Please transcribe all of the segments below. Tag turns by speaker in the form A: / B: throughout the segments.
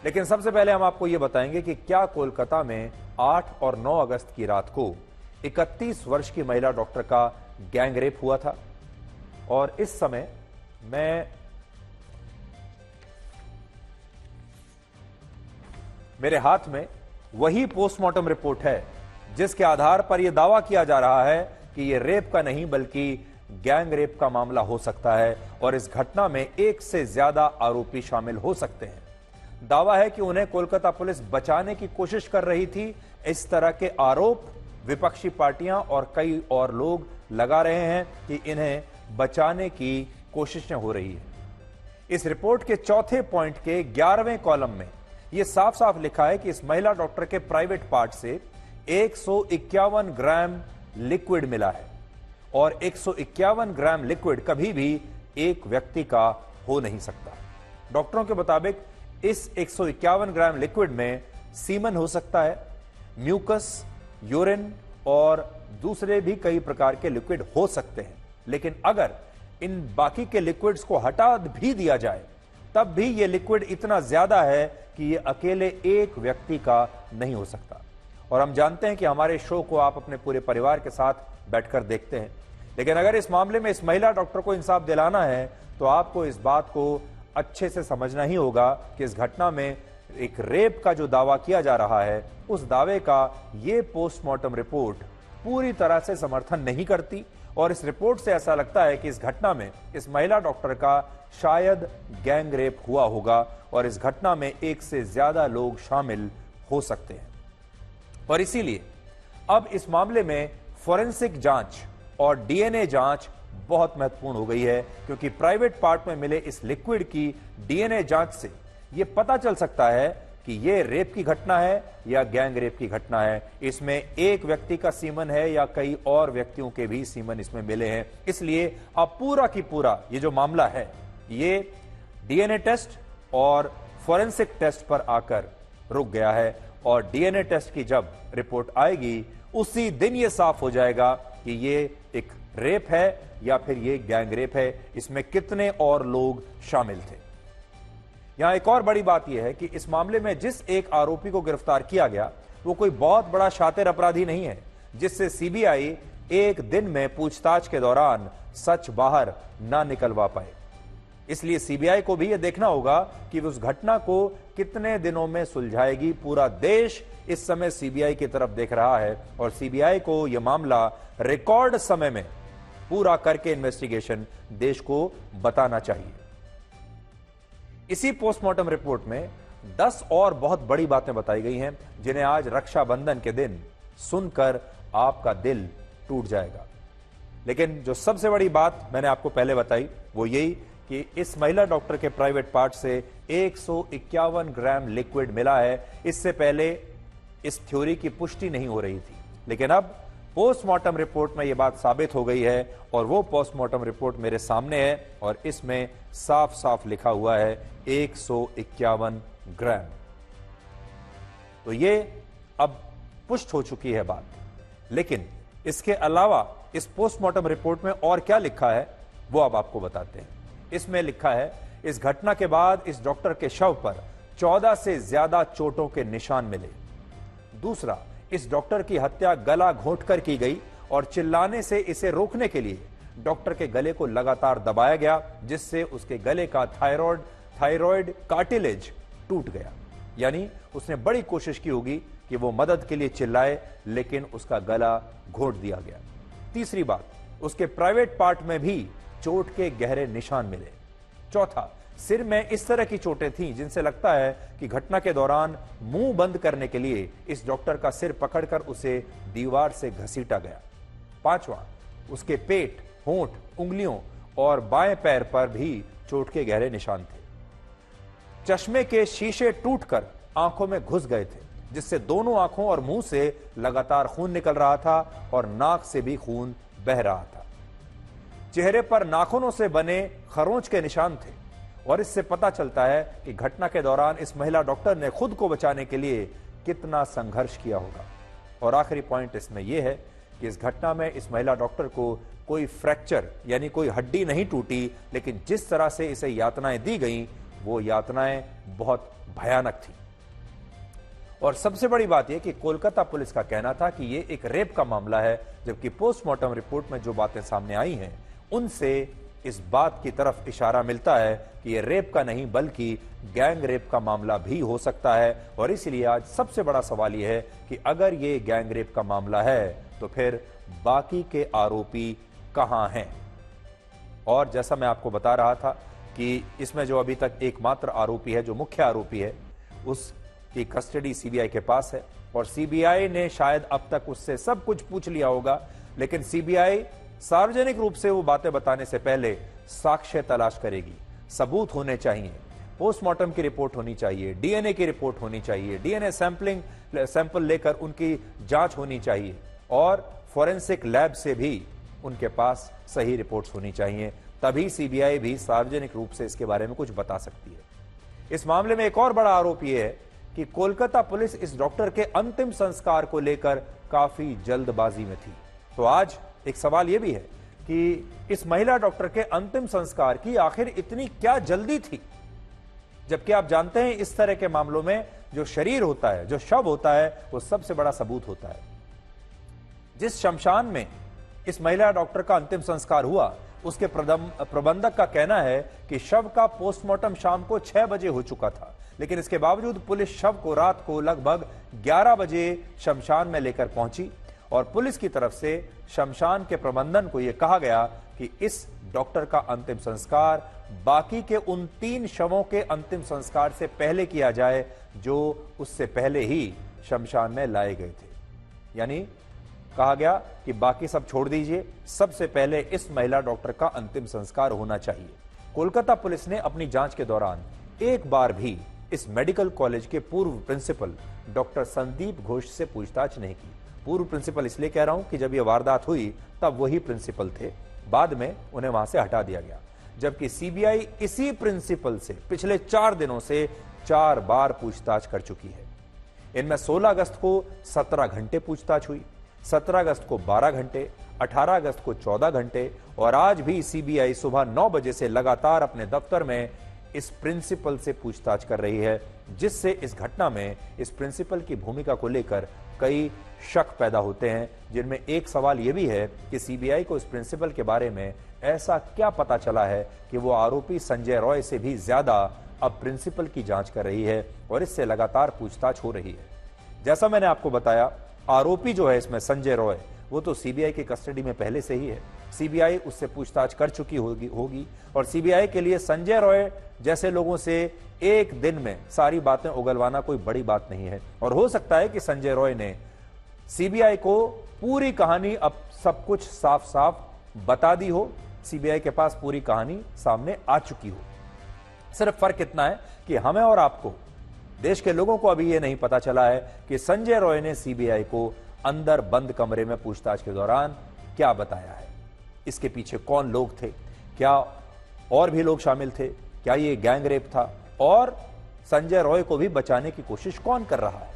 A: लेकिन सबसे पहले हम आपको यह बताएंगे कि क्या कोलकाता में 8 और 9 अगस्त की रात को 31 वर्ष की महिला डॉक्टर का गैंग रेप हुआ था। और इस समय मेरे हाथ में वही पोस्टमार्टम रिपोर्ट है जिसके आधार पर यह दावा किया जा रहा है कि यह रेप का नहीं बल्कि गैंग रेप का मामला हो सकता है और इस घटना में एक से ज्यादा आरोपी शामिल हो सकते हैं। दावा है कि उन्हें कोलकाता पुलिस बचाने की कोशिश कर रही थी। इस तरह के आरोप विपक्षी पार्टियां और कई और लोग लगा रहे हैं कि इन्हें बचाने की कोशिशें हो रही है। इस रिपोर्ट के चौथे पॉइंट के 11वें कॉलम में यह साफ साफ लिखा है कि इस महिला डॉक्टर के प्राइवेट पार्ट से 151 ग्राम लिक्विड मिला है और 151 ग्राम लिक्विड कभी भी एक व्यक्ति का हो नहीं सकता। डॉक्टरों के मुताबिक इस 151 ग्राम लिक्विड में सीमन हो सकता है, म्यूकस, यूरिन और दूसरे भी कई प्रकार के लिक्विड हो सकते हैं। लेकिन अगर इन बाकी के लिक्विड्स को हटा भी दिया जाए तब भी यह लिक्विड इतना ज्यादा है कि यह अकेले एक व्यक्ति का नहीं हो सकता। और हम जानते हैं कि हमारे शो को आप अपने पूरे परिवार के साथ बैठकर देखते हैं, लेकिन अगर इस मामले में इस महिला डॉक्टर को इंसाफ दिलाना है तो आपको इस बात को अच्छे से समझना ही होगा कि इस घटना में एक रेप का जो दावा किया जा रहा है उस दावे का यह पोस्टमार्टम रिपोर्ट पूरी तरह से समर्थन नहीं करती। और इस रिपोर्ट से ऐसा लगता है कि इस घटना में इस महिला डॉक्टर का शायद गैंग रेप हुआ होगा और इस घटना में एक से ज्यादा लोग शामिल हो सकते हैं। और इसीलिए अब इस मामले में फोरेंसिक जांच और डीएनए जांच बहुत महत्वपूर्ण हो गई है, क्योंकि प्राइवेट पार्ट में मिले इस लिक्विड की डीएनए जांच से यह पता चल सकता है कि यह रेप की घटना है या गैंग रेप की घटना है। इसमें एक व्यक्ति का सीमन है या कई और व्यक्तियों के भी सीमन इसमें मिले हैं। इसलिए अब पूरा की पूरा ये जो मामला है ये डीएनए टेस्ट और फोरेंसिक टेस्ट पर आकर रुक गया है। और डीएनए टेस्ट की जब रिपोर्ट आएगी उसी दिन यह साफ हो जाएगा कि ये एक रेप है या फिर ये गैंग रेप है, इसमें कितने और लोग शामिल थे। यहां एक और बड़ी बात यह है कि इस मामले में जिस एक आरोपी को गिरफ्तार किया गया वो कोई बहुत बड़ा शातिर अपराधी नहीं है जिससे सीबीआई एक दिन में पूछताछ के दौरान सच बाहर ना निकलवा पाए। इसलिए सीबीआई को भी यह देखना होगा कि उस घटना को कितने दिनों में सुलझाएगी। पूरा देश इस समय सीबीआई की तरफ देख रहा है और सीबीआई को यह मामला रिकॉर्ड समय में पूरा करके इन्वेस्टिगेशन देश को बताना चाहिए। इसी पोस्टमार्टम रिपोर्ट में 10 और बहुत बड़ी बातें बताई गई हैं जिन्हें आज रक्षाबंधन के दिन सुनकर आपका दिल टूट जाएगा। लेकिन जो सबसे बड़ी बात मैंने आपको पहले बताई वो यही कि इस महिला डॉक्टर के प्राइवेट पार्ट से 151 ग्राम लिक्विड मिला है। इससे पहले इस थ्योरी की पुष्टि नहीं हो रही थी, लेकिन अब पोस्टमार्टम रिपोर्ट में यह बात साबित हो गई है और वो पोस्टमार्टम रिपोर्ट मेरे सामने है और इसमें साफ साफ लिखा हुआ है 151 ग्राम। तो ये अब पुष्ट हो चुकी है बात। लेकिन इसके अलावा इस पोस्टमार्टम रिपोर्ट में और क्या लिखा है वो अब आपको बताते हैं। इसमें लिखा है इस घटना के बाद इस डॉक्टर के शव पर 14 से ज्यादा चोटों के निशान मिले। दूसरा, इस डॉक्टर की हत्या गला घोंटकर की गई और चिल्लाने से इसे रोकने के लिए डॉक्टर के गले को लगातार दबाया गया जिससे उसके गले का थायराइड कार्टिलेज टूट गया। यानी उसने बड़ी कोशिश की होगी कि वो मदद के लिए चिल्लाए लेकिन उसका गला घोंट दिया गया। तीसरी बात, उसके प्राइवेट पार्ट में भी चोट के गहरे निशान मिले। चौथा, सिर में इस तरह की चोटें थीं जिनसे लगता है कि घटना के दौरान मुंह बंद करने के लिए इस डॉक्टर का सिर पकड़कर उसे दीवार से घसीटा गया। पांचवा, उसके पेट, होंठ, उंगलियों और बाएं पैर पर भी चोट के गहरे निशान थे। चश्मे के शीशे टूटकर आंखों में घुस गए थे जिससे दोनों आंखों और मुंह से लगातार खून निकल रहा था और नाक से भी खून बह रहा था। चेहरे पर नाखूनों से बने खरोंच के निशान थे और इससे पता चलता है कि घटना के दौरान इस महिला डॉक्टर ने खुद को बचाने के लिए कितना संघर्ष किया होगा। और आखिरी पॉइंट इसमें यह है कि इस घटना में इस महिला डॉक्टर को कोई फ्रैक्चर यानी कोई हड्डी नहीं टूटी, लेकिन जिस तरह से इसे यातनाएं दी गई वो यातनाएं बहुत भयानक थी। और सबसे बड़ी बात यह कि कोलकाता पुलिस का कहना था कि यह एक रेप का मामला है, जबकि पोस्टमार्टम रिपोर्ट में जो बातें सामने आई हैं उनसे इस बात की तरफ इशारा मिलता है कि यह रेप का नहीं बल्कि गैंग रेप का मामला भी हो सकता है। और इसलिए आज सबसे बड़ा सवाल यह है कि अगर यह गैंग रेप का मामला है तो फिर बाकी के आरोपी कहां हैं। और जैसा मैं आपको बता रहा था कि इसमें जो अभी तक एकमात्र आरोपी है, जो मुख्य आरोपी है, उसकी कस्टडी सीबीआई के पास है और सीबीआई ने शायद अब तक उससे सब कुछ पूछ लिया होगा, लेकिन सीबीआई सार्वजनिक रूप से वो बातें बताने से पहले साक्ष्य तलाश करेगी। सबूत होने चाहिए, पोस्टमार्टम की रिपोर्ट होनी चाहिए, डीएनए की रिपोर्ट होनी चाहिए, डीएनए सैंपल लेकर उनकी जांच होनी चाहिए और फॉरेंसिक लैब से भी उनके पास सही रिपोर्ट्स होनी चाहिए। तभी सीबीआई भी सार्वजनिक रूप से इसके बारे में कुछ बता सकती है। इस मामले में एक और बड़ा आरोप यह है कि कोलकाता पुलिस इस डॉक्टर के अंतिम संस्कार को लेकर काफी जल्दबाजी में थी। तो आज एक सवाल यह भी है कि इस महिला डॉक्टर के अंतिम संस्कार की आखिर इतनी क्या जल्दी थी, जबकि आप जानते हैं इस तरह के मामलों में जो शरीर होता है, जो शव होता है, वो सबसे बड़ा सबूत होता है। जिस शमशान में इस महिला डॉक्टर का अंतिम संस्कार हुआ, उसके प्रबंधक का कहना है कि शव का पोस्टमार्टम शाम को 6 बजे हो चुका था, लेकिन इसके बावजूद पुलिस शव को रात को लगभग 11 बजे शमशान में लेकर पहुंची और पुलिस की तरफ से शमशान के प्रबंधन को यह कहा गया कि इस डॉक्टर का अंतिम संस्कार बाकी के उन 3 शवों के अंतिम संस्कार से पहले किया जाए जो उससे पहले ही शमशान में लाए गए थे। यानी कहा गया कि बाकी सब छोड़ दीजिए, सबसे पहले इस महिला डॉक्टर का अंतिम संस्कार होना चाहिए। कोलकाता पुलिस ने अपनी जांच के दौरान एक बार भी इस मेडिकल कॉलेज के पूर्व प्रिंसिपल डॉक्टर संदीप घोष से पूछताछ नहीं की। पूर्व प्रिंसिपल इसलिए कह रहा हूं कि जब यह वारदात हुई तब वही प्रिंसिपल थे, बाद में उन्हें वहां से हटा दिया गया, जबकि सीबीआई इसी प्रिंसिपल से पिछले 4 दिनों से 4 बार पूछताछ कर चुकी है। इनमें 16 अगस्त को 17 घंटे पूछताछ हुई, 17 अगस्त को 12 घंटे, 18 अगस्त को 14 घंटे और आज भी सीबीआई सुबह 9 बजे से लगातार अपने दफ्तर में इस प्रिंसिपल से पूछताछ कर रही है, जिससे इस घटना में इस प्रिंसिपल की भूमिका को लेकर कई शक पैदा होते हैं, जिनमें एक सवाल यह भी है कि सीबीआई को इस प्रिंसिपल के बारे में ऐसा क्या पता चला है कि वो आरोपी संजय रॉय से भी ज्यादा अब प्रिंसिपल की जांच कर रही है और इससे लगातार पूछताछ हो रही है। जैसा मैंने आपको बताया, आरोपी जो है इसमें संजय रॉय, वो तो सीबीआई की कस्टडी में पहले से ही है। सीबीआई उससे पूछताछ कर चुकी होगी और सीबीआई के लिए संजय रॉय जैसे लोगों से एक दिन में सारी बातें उगलवाना कोई बड़ी बात नहीं है। और हो सकता है कि संजय रॉय ने सीबीआई को पूरी कहानी अब सब कुछ साफ साफ बता दी हो, सीबीआई के पास पूरी कहानी सामने आ चुकी हो। सिर्फ फर्क इतना है कि हमें और आपको, देश के लोगों को अभी यह नहीं पता चला है कि संजय रॉय ने सीबीआई को अंदर बंद कमरे में पूछताछ के दौरान क्या बताया है, इसके पीछे कौन लोग थे, क्या और भी लोग शामिल थे, क्या ये गैंग रेप था और संजय रॉय को भी बचाने की कोशिश कौन कर रहा है।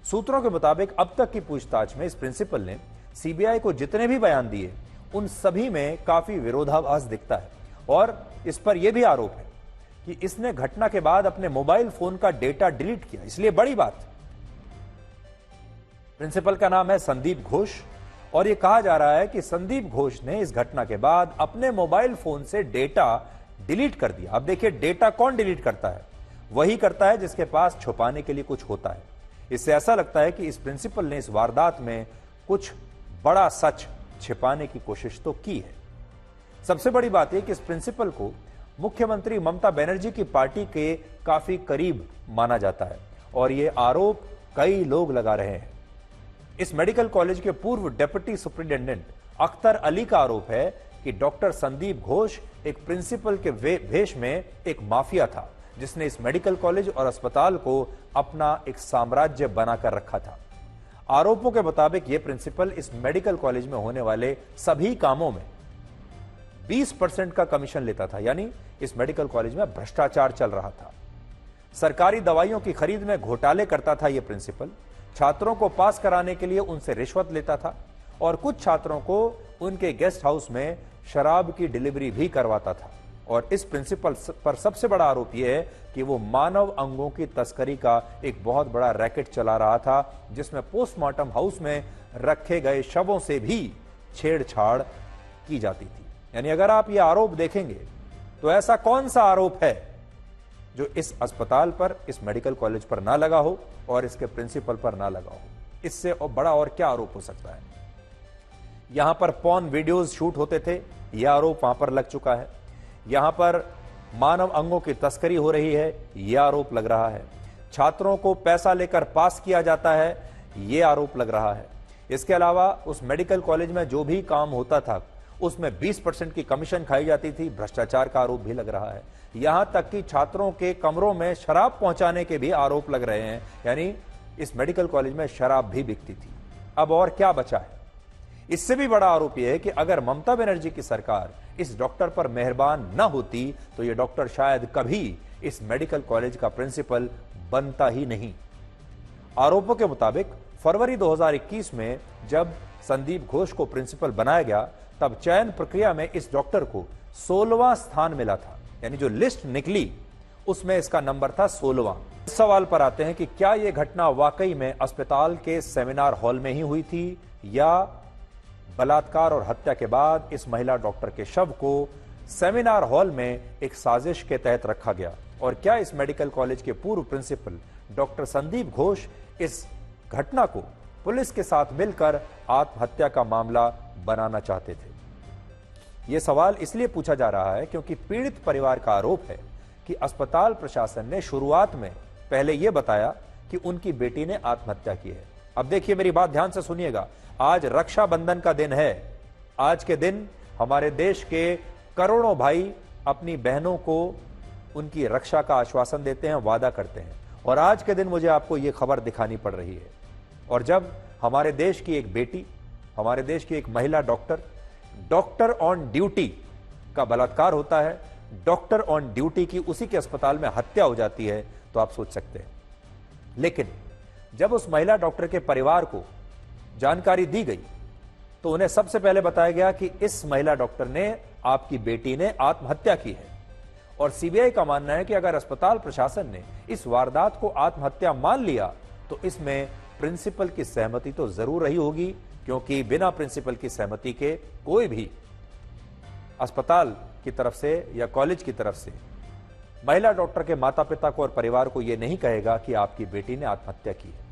A: सूत्रों के मुताबिक अब तक की पूछताछ में इस प्रिंसिपल ने सीबीआई को जितने भी बयान दिए उन सभी में काफी विरोधाभास दिखता है और इस पर यह भी आरोप है कि इसने घटना के बाद अपने मोबाइल फोन का डेटा डिलीट किया। इसलिए बड़ी बात, प्रिंसिपल का नाम है संदीप घोष और यह कहा जा रहा है कि संदीप घोष ने इस घटना के बाद अपने मोबाइल फोन से डेटा डिलीट कर दिया। अब देखिए, डेटा कौन डिलीट करता है? वही करता है जिसके पास छुपाने के लिए कुछ होता है। इससे ऐसा लगता है कि इस प्रिंसिपल ने इस वारदात में कुछ बड़ा सच छिपाने की कोशिश तो की है। सबसे बड़ी बात यह कि इस प्रिंसिपल को मुख्यमंत्री ममता बनर्जी की पार्टी के काफी करीब माना जाता है और यह आरोप कई लोग लगा रहे हैं। इस मेडिकल कॉलेज के पूर्व डिप्टी सुपरिटेंडेंट अख्तर अली का आरोप है कि डॉक्टर संदीप घोष एक प्रिंसिपल के भेष में एक माफिया था, जिसने इस मेडिकल कॉलेज और अस्पताल को अपना एक साम्राज्य बनाकर रखा था। आरोपों के मुताबिक यह प्रिंसिपल इस मेडिकल कॉलेज में होने वाले सभी कामों में 20% का कमीशन लेता था, यानी इस मेडिकल कॉलेज में भ्रष्टाचार चल रहा था। सरकारी दवाइयों की खरीद में घोटाले करता था यह प्रिंसिपल, छात्रों को पास कराने के लिए उनसे रिश्वत लेता था और कुछ छात्रों को उनके गेस्ट हाउस में शराब की डिलीवरी भी करवाता था और इस प्रिंसिपल पर सबसे बड़ा आरोप यह है कि वो मानव अंगों की तस्करी का एक बहुत बड़ा रैकेट चला रहा था, जिसमें पोस्टमार्टम हाउस में रखे गए शवों से भी छेड़छाड़ की जाती थी। यानी अगर आप ये आरोप देखेंगे तो ऐसा कौन सा आरोप है जो इस अस्पताल पर, इस मेडिकल कॉलेज पर ना लगा हो और इसके प्रिंसिपल पर ना लगा हो? इससे और बड़ा और क्या आरोप हो सकता है? यहां पर पॉर्न वीडियोस शूट होते थे, यह आरोप वहां पर लग चुका है। यहां पर मानव अंगों की तस्करी हो रही है, यह आरोप लग रहा है। छात्रों को पैसा लेकर पास किया जाता है, यह आरोप लग रहा है। इसके अलावा उस मेडिकल कॉलेज में जो भी काम होता था उसमें 20% की कमीशन खाई जाती थी, भ्रष्टाचार का आरोप भी लग रहा है। यहां तक कि छात्रों के कमरों में शराब पहुंचाने के भी आरोप लग रहे हैं, यानी इस मेडिकल कॉलेज में शराब भी बिकती थी। अब और क्या बचा है? इससे भी बड़ा आरोप यह है कि अगर ममता बनर्जी की सरकार इस डॉक्टर पर मेहरबान न होती तो यह डॉक्टर शायद कभी इस मेडिकल कॉलेज का प्रिंसिपल बनता ही नहीं। आरोपों के मुताबिक फरवरी 2021 में जब संदीप घोष को प्रिंसिपल बनाया गया, तब चयन प्रक्रिया में इस डॉक्टर को 16वां स्थान मिला था, यानी जो लिस्ट निकली उसमें इसका नंबर था 16वां। इस सवाल पर आते हैं कि क्या यह घटना वाकई में अस्पताल के सेमिनार हॉल में ही हुई थी या बलात्कार और हत्या के बाद इस महिला डॉक्टर के शव को सेमिनार हॉल में एक साजिश के तहत रखा गया? और क्या इस मेडिकल कॉलेज के पूर्व प्रिंसिपल डॉक्टर संदीप घोष इस घटना को पुलिस के साथ मिलकर आत्महत्या का मामला बनाना चाहते थे? यह सवाल इसलिए पूछा जा रहा है क्योंकि पीड़ित परिवार का आरोप है कि अस्पताल प्रशासन ने शुरुआत में पहले यह बताया कि उनकी बेटी ने आत्महत्या की है। अब देखिए, मेरी बात ध्यान से सुनिएगा। आज रक्षाबंधन का दिन है। आज के दिन हमारे देश के करोड़ों भाई अपनी बहनों को उनकी रक्षा का आश्वासन देते हैं, वादा करते हैं, और आज के दिन मुझे आपको यह खबर दिखानी पड़ रही है। और जब हमारे देश की एक बेटी, हमारे देश की एक महिला डॉक्टर ऑन ड्यूटी का बलात्कार होता है, डॉक्टर ऑन ड्यूटी की उसी के अस्पताल में हत्या हो जाती है, तो आप सोच सकते हैं। लेकिन जब उस महिला डॉक्टर के परिवार को जानकारी दी गई तो उन्हें सबसे पहले बताया गया कि इस महिला डॉक्टर ने, आपकी बेटी ने आत्महत्या की है। और सीबीआई का मानना है कि अगर अस्पताल प्रशासन ने इस वारदात को आत्महत्या मान लिया तो इसमें प्रिंसिपल की सहमति तो जरूर रही होगी, क्योंकि बिना प्रिंसिपल की सहमति के कोई भी अस्पताल की तरफ से या कॉलेज की तरफ से महिला डॉक्टर के माता पिता को और परिवार को यह नहीं कहेगा कि आपकी बेटी ने आत्महत्या की है।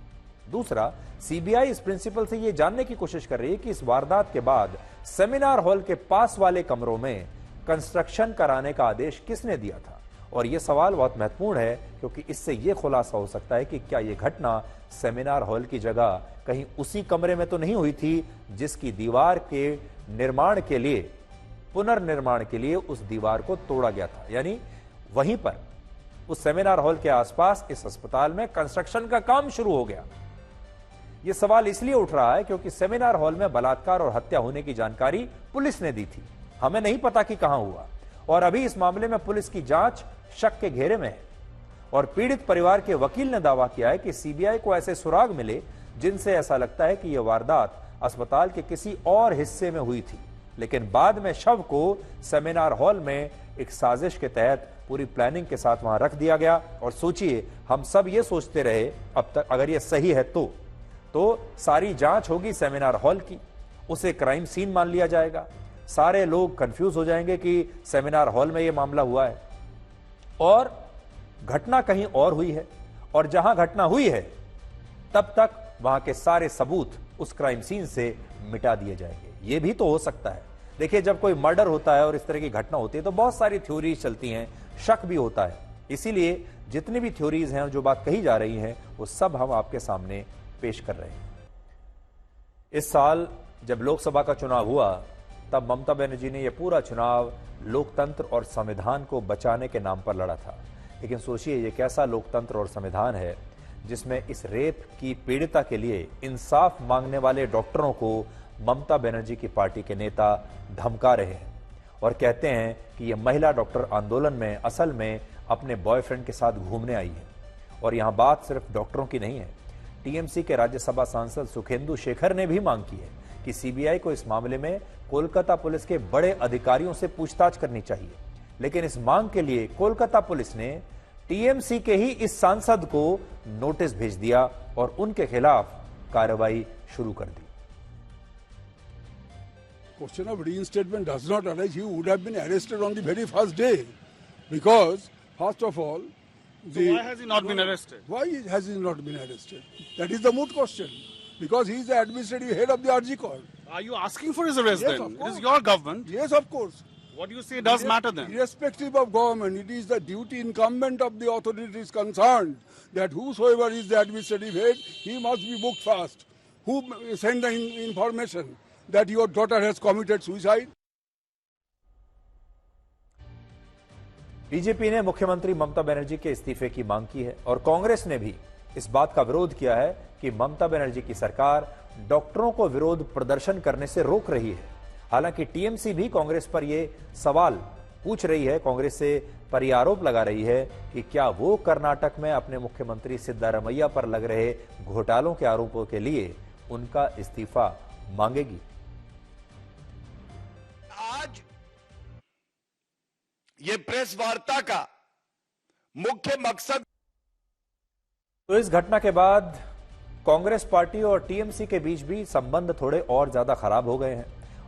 A: दूसरा, सीबीआई इस प्रिंसिपल से यह जानने की कोशिश कर रही है कि इस वारदात के बाद सेमिनार हॉल के पास वाले कमरों में कंस्ट्रक्शन कराने का आदेश किसने दिया था। और यह सवाल बहुत महत्वपूर्ण है क्योंकि इससे यह खुलासा हो सकता है कि क्या यह घटना सेमिनार हॉल की जगह कहीं उसी कमरे में तो नहीं हुई थी जिसकी दीवार के निर्माण के लिए, पुनर्निर्माण के लिए उस दीवार को तोड़ा गया था। यानी वहीं पर उस सेमिनार हॉल के आसपास इस अस्पताल में कंस्ट्रक्शन का काम शुरू हो गया। यह सवाल इसलिए उठ रहा है क्योंकि सेमिनार हॉल में बलात्कार और हत्या होने की जानकारी पुलिस ने दी थी, हमें नहीं पता कि कहां हुआ। और अभी इस मामले में पुलिस की जांच शक के घेरे में है। और पीड़ित परिवार के वकील ने दावा किया है कि सीबीआई को ऐसे सुराग मिले जिनसे ऐसा लगता है कि यह वारदात अस्पताल के किसी और हिस्से में हुई थी, लेकिन बाद में शव को सेमिनार हॉल में एक साजिश के तहत पूरी प्लानिंग के साथ वहां रख दिया गया। और सोचिए, हम सब ये सोचते रहे अब तक, अगर ये सही है तो सारी जांच होगी सेमिनार हॉल की, उसे क्राइम सीन मान लिया जाएगा, सारे लोग कंफ्यूज हो जाएंगे कि सेमिनार हॉल में यह मामला हुआ है और घटना कहीं और हुई है, और जहां घटना हुई है तब तक वहां के सारे सबूत उस क्राइम सीन से मिटा दिए जाएंगे। यह भी तो हो सकता है। देखिए, जब कोई मर्डर होता है और इस तरह की घटना होती है तो बहुत सारी थ्योरीज चलती हैं, शक भी होता है। इसीलिए जितनी भी थ्योरीज हैं और जो बात कही जा रही है वो सब हम आपके सामने पेश कर रहे हैं। इस साल जब लोकसभा का चुनाव हुआ तब ममता बनर्जी ने यह पूरा चुनाव लोकतंत्र और संविधान को बचाने के नाम पर लड़ा था। लेकिन सोचिए, यह कैसा लोकतंत्र और संविधान है जिसमें इस रेप की पीड़िता के लिए इंसाफ मांगने वाले डॉक्टरों को ममता बनर्जी की पार्टी के नेता धमका रहे हैं और कहते हैं कि यह महिला डॉक्टर आंदोलन में असल में अपने बॉयफ्रेंड के साथ घूमने आई है। और यहां बात सिर्फ डॉक्टरों की नहीं है। टीएमसी के राज्यसभा सांसद सुखेंदु शेखर ने भी मांग की है कि सीबीआई को इस मामले में कोलकाता पुलिस के बड़े अधिकारियों से पूछताछ करनी चाहिए, लेकिन इस मांग के लिए कोलकाता पुलिस ने टीएमसी के ही इस सांसद को नोटिस भेज दिया और उनके खिलाफ कार्रवाई शुरू कर दी।
B: Question of reinstatement does not arise. He would have been arrested on the very first day, because first of all,
C: so why has he not been arrested?
B: Why has he not been arrested? That is the moot question. Because he is the administrative head of the RG Corps.
C: Are you asking for his arrest
B: Yes,
C: then?
B: of
C: It
B: course.
C: is your government.
B: Yes, of course.
C: What you say does matter then.
B: Irrespective of government, it is the duty incumbent of the authorities concerned that whosoever is the administrative head, he must be booked first. Who sent the information that your daughter has committed suicide?
A: BJP ने मुख्यमंत्री ममता बनर्जी के इस्तीफे की मांग की है और कांग्रेस ने भी इस बात का विरोध किया है कि ममता बनर्जी की सरकार डॉक्टरों को विरोध प्रदर्शन करने से रोक रही है। हालांकि टीएमसी भी कांग्रेस पर यह सवाल पूछ रही है, कांग्रेस से पर यह आरोप लगा रही है कि क्या वो कर्नाटक में अपने मुख्यमंत्री सिद्धारमैया पर लग रहे घोटालों के आरोपों के लिए उनका इस्तीफा मांगेगी।
D: आज ये प्रेस वार्ता का मुख्य मकसद,
A: तो इस घटना के बाद कांग्रेस पार्टी और टीएमसी के बीच भी संबंध थोड़े और ज्यादा खराब हो गए हैं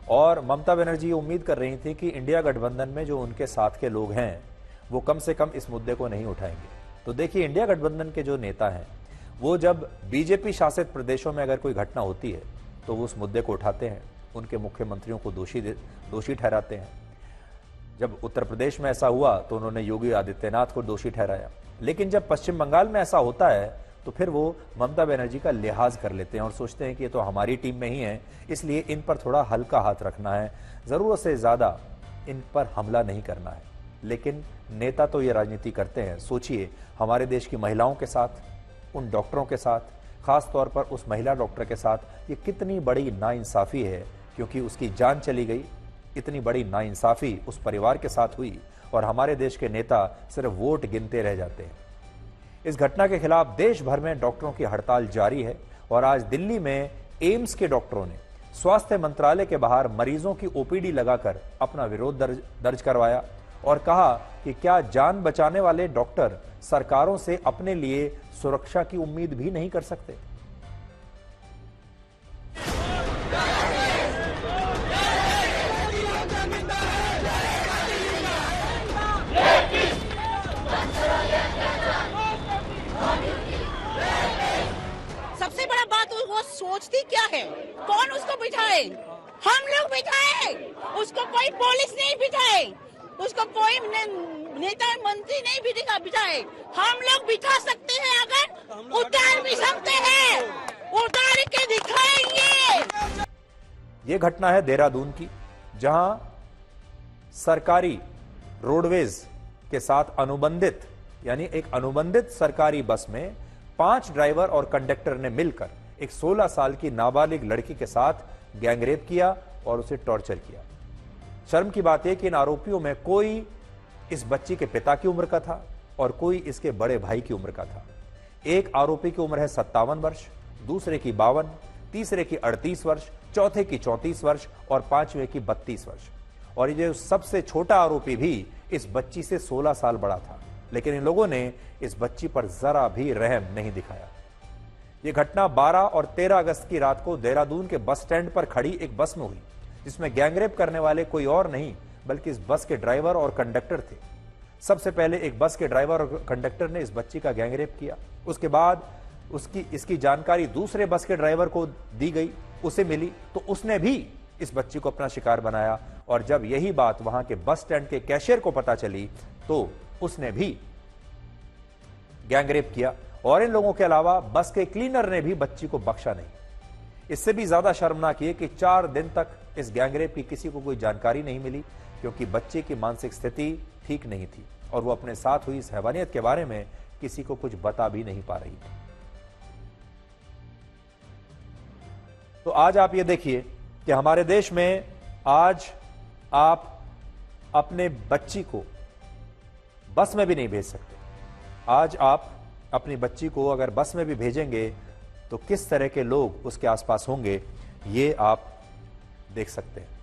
A: और ममता बनर्जी उम्मीद कर रही थी कि इंडिया गठबंधन में जो उनके साथ के लोग हैं वो कम से कम इस मुद्दे को नहीं उठाएंगे। तो देखिए, इंडिया गठबंधन के जो नेता हैं वो जब बीजेपी शासित प्रदेशों में अगर कोई घटना होती है तो वो उस मुद्दे को उठाते हैं, उनके मुख्यमंत्रियों को दोषी ठहराते हैं। जब उत्तर प्रदेश में ऐसा हुआ तो उन्होंने योगी आदित्यनाथ को दोषी ठहराया, लेकिन जब पश्चिम बंगाल में ऐसा होता है तो फिर वो ममता बनर्जी का लिहाज कर लेते हैं और सोचते हैं कि ये तो हमारी टीम में ही है, इसलिए इन पर थोड़ा हल्का हाथ रखना है, जरूरत से ज्यादा इन पर हमला नहीं करना है। लेकिन नेता तो ये राजनीति करते हैं। सोचिए, हमारे देश की महिलाओं के साथ, उन डॉक्टरों के साथ, खास तौर पर उस महिला डॉक्टर के साथ ये कितनी बड़ी नाइंसाफी है, क्योंकि उसकी जान चली गई। इतनी बड़ी नाइंसाफी उस परिवार के साथ हुई और हमारे देश के नेता सिर्फ वोट गिनते रह जाते हैं। इस घटना के खिलाफ देश भर में डॉक्टरों की हड़ताल जारी है और आज दिल्ली में एम्स के डॉक्टरों ने स्वास्थ्य मंत्रालय के बाहर मरीजों की ओपीडी लगाकर अपना विरोध दर्ज करवाया और कहा कि क्या जान बचाने वाले डॉक्टर सरकारों से अपने लिए सुरक्षा की उम्मीद भी नहीं कर सकते।
E: सबसे बड़ा बात वो सोचती क्या है, कौन उसको बिठाए? हम लोग बिठाए, उसको कोई पुलिस नहीं बिठाए, उसको कोई नेता मंत्री नहीं बिठाए। हम लोग बिठा सकते हैं, अगर उतार भी सकते हैं, उतार के दिखाएंगे।
A: ये घटना है देहरादून की, जहां सरकारी रोडवेज के साथ अनुबंधित, यानी एक अनुबंधित सरकारी बस में 5 ड्राइवर और कंडक्टर ने मिलकर एक 16 साल की नाबालिग लड़की के साथ गैंगरेप किया और उसे टॉर्चर किया। शर्म की बात है कि इन आरोपियों में कोई इस बच्ची के पिता की उम्र का था और कोई इसके बड़े भाई की उम्र का था। एक आरोपी की उम्र है 57 वर्ष, दूसरे की 52, तीसरे की 38 वर्ष, चौथे की 34 वर्ष और पांचवें की 32 वर्ष। और ये सबसे छोटा आरोपी भी इस बच्ची से 16 साल बड़ा था, लेकिन इन लोगों ने इस बच्ची पर जरा भी रहम नहीं दिखाया। यह घटना 12 और 13 अगस्त की रात को देहरादून के बस स्टैंड पर खड़ी एक बस में हुई, जिसमें गैंगरेप करने वाले कोई और नहीं बल्कि इस बस के ड्राइवर और कंडक्टर थे। सबसे पहले एक बस के ड्राइवर और कंडक्टर ने इस बच्ची का गैंगरेप किया। उसके बाद इसकी जानकारी दूसरे बस के ड्राइवर को दी गई, उसे मिली तो उसने भी इस बच्ची को अपना शिकार बनाया। और जब यही बात वहां के बस स्टैंड के कैशियर को पता चली तो उसने भी गैंगरेप किया। और इन लोगों के अलावा बस के क्लीनर ने भी बच्ची को बख्शा नहीं। इससे भी ज्यादा शर्मनाक ये कि 4 दिन तक इस गैंगरेप की किसी को कोई जानकारी नहीं मिली, क्योंकि बच्चे की मानसिक स्थिति ठीक नहीं थी और वो अपने साथ हुई इस हैवानियत के बारे में किसी को कुछ बता भी नहीं पा रही थी। तो आज आप ये देखिए कि हमारे देश में आज आप अपने बच्ची को बस में भी नहीं भेज सकते। आज आप अपनी बच्ची को अगर बस में भी भेजेंगे तो किस तरह के लोग उसके आसपास होंगे, ये आप देख सकते हैं।